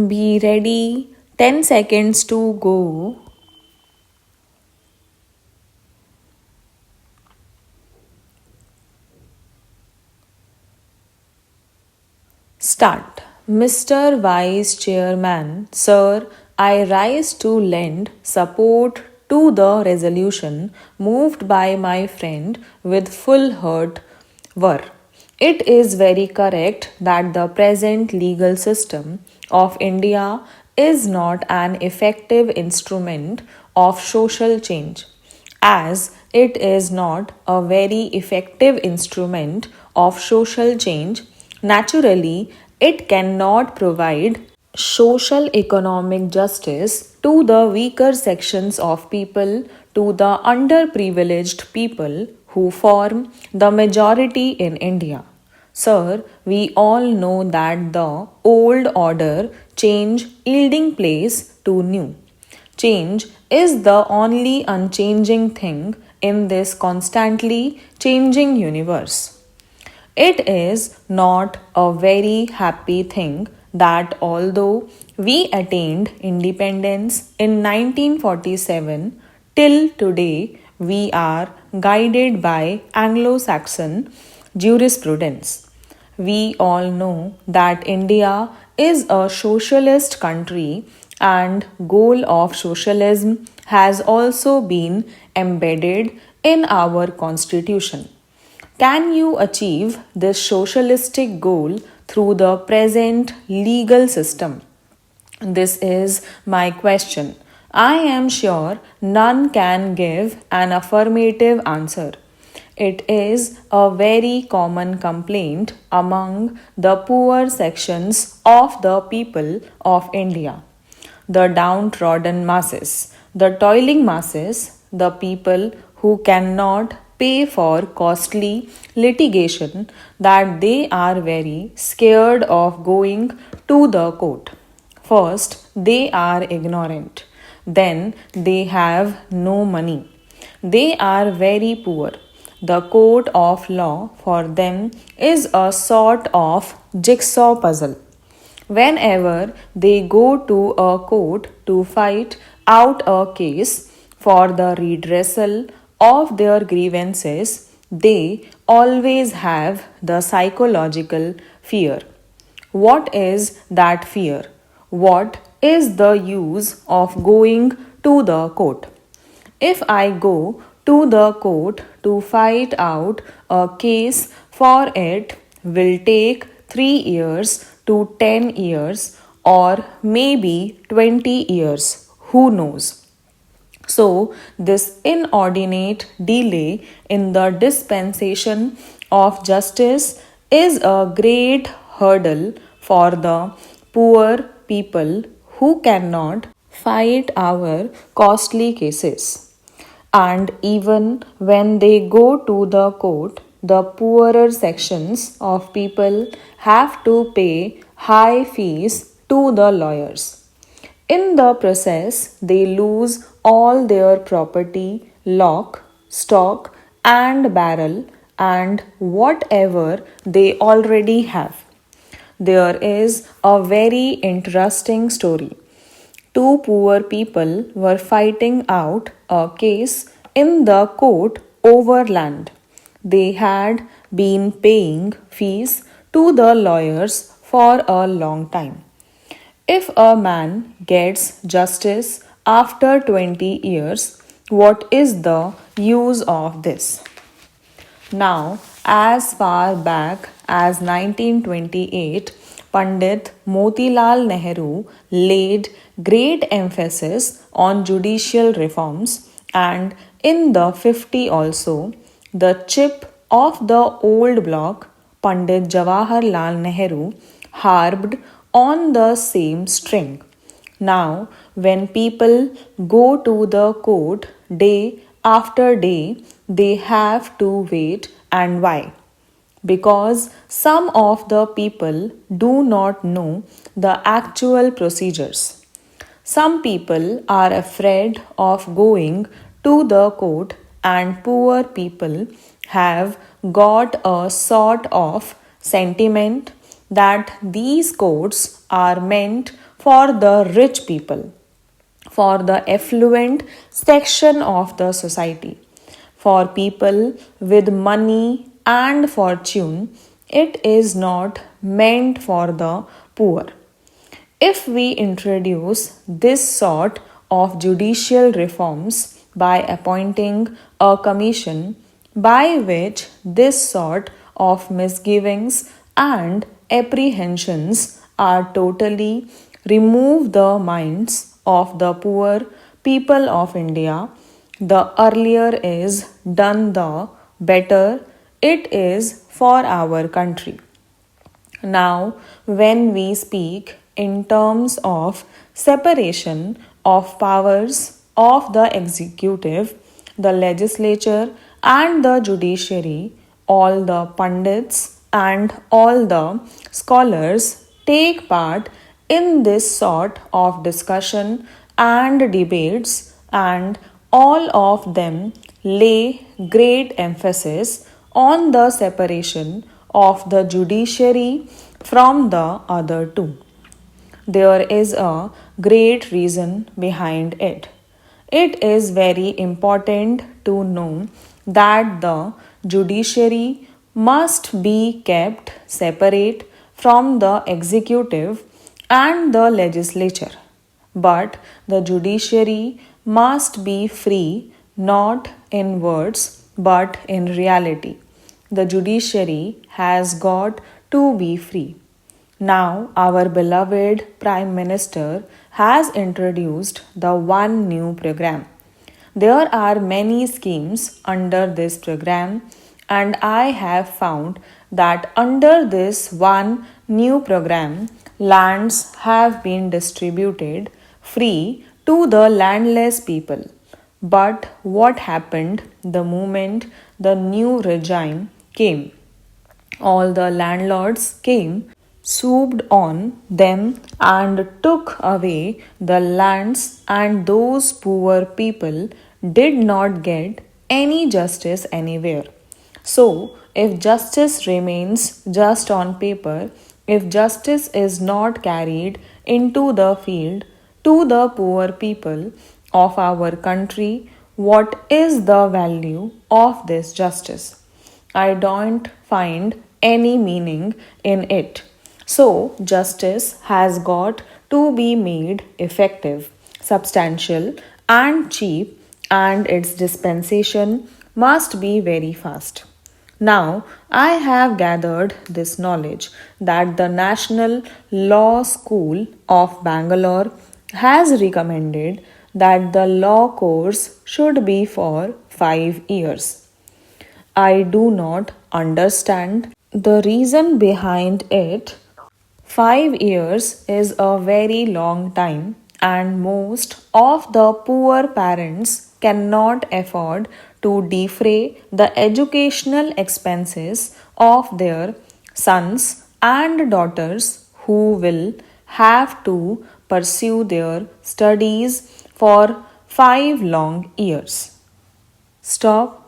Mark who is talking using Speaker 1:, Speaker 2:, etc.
Speaker 1: Be ready. 10 seconds to go. Start. Mr. Vice Chairman, Sir, I rise to lend support to the resolution moved by my friend with full heart. Were. It is very correct that the present legal system of India is not an effective instrument of social change, as it is not a very effective instrument of social change. Naturally, it cannot provide social economic justice to the weaker sections of people, to the underprivileged people who form the majority in India. Sir, we all know that the old order change yielding place to new. Change is the only unchanging thing in this constantly changing universe. It is not a very happy thing that although we attained independence in 1947, till today we are guided by Anglo Saxon jurisprudence. We all know that India is a socialist country and goal of socialism has also been embedded in our constitution. Can you achieve this socialistic goal through the present legal system? This is my question. I am sure none can give an affirmative answer. It is a very common complaint among the poor sections of the people of India, the downtrodden masses, the toiling masses, the people who cannot pay for costly litigation, that they are very scared of going to the court. First, they are ignorant. Then, they have no money. They are very poor. The court of law for them is a sort of jigsaw puzzle. Whenever they go to a court to fight out a case for the redressal of their grievances, they always have the psychological fear. What is that fear? What is the use of going to the court? If I go to the court to fight out a case, for it will take 3 years to 10 years or maybe 20 years. Who knows? So, this inordinate delay in the dispensation of justice is a great hurdle for the poor people who cannot fight our costly cases. And even when they go to the court, the poorer sections of people have to pay high fees to the lawyers. In the process, they lose all their property, lock, stock, and barrel, and whatever they already have. There is a very interesting story. Two poor people were fighting out a case in the court over land. They had been paying fees to the lawyers for a long time. If a man gets justice after 20 years, what is the use of this? Now, as far back as 1928, Pandit Motilal Nehru laid great emphasis on judicial reforms, and in the 50 also, the chip of the old block, Pandit Jawaharlal Nehru, harped on the same string. Now, when people go to the court day after day, they have to wait. And why? Because some of the people do not know the actual procedures. Some people are afraid of going to the court, and poor people have got a sort of sentiment that these courts are meant for the rich people, for the affluent section of the society. For people with money and fortune, it is not meant for the poor. If we introduce this sort of judicial reforms by appointing a commission by which this sort of misgivings and apprehensions are totally removed the minds of the poor people of India, the earlier is done, the better it is for our country. Now, when we speak in terms of separation of powers of the executive, the legislature, and the judiciary, all the pundits and all the scholars take part in this sort of discussion and debates, and all of them lay great emphasis on the separation of the judiciary from the other two. There is a great reason behind it. It is very important to know that the judiciary must be kept separate from the executive and the legislature. But the judiciary must be free not in words but in reality. The judiciary has got to be free. Now, our beloved Prime Minister has introduced the one new program. There are many schemes under this program, and I have found that under this one new program, lands have been distributed free to the landless people. But what happened the moment the new regime came? All the landlords came, swooped on them, and took away the lands, and those poor people did not get any justice anywhere. So, if justice remains just on paper, if justice is not carried into the field to the poor people of our country, what is the value of this justice? I don't find any meaning in it. So, justice has got to be made effective, substantial, and cheap, and its dispensation must be very fast. Now, I have gathered this knowledge that the National Law School of Bangalore has recommended that the law course should be for 5 years. I do not understand the reason behind it. 5 years is a very long time, and most of the poor parents cannot afford to defray the educational expenses of their sons and daughters who will have to pursue their studies for 5 long years. Stop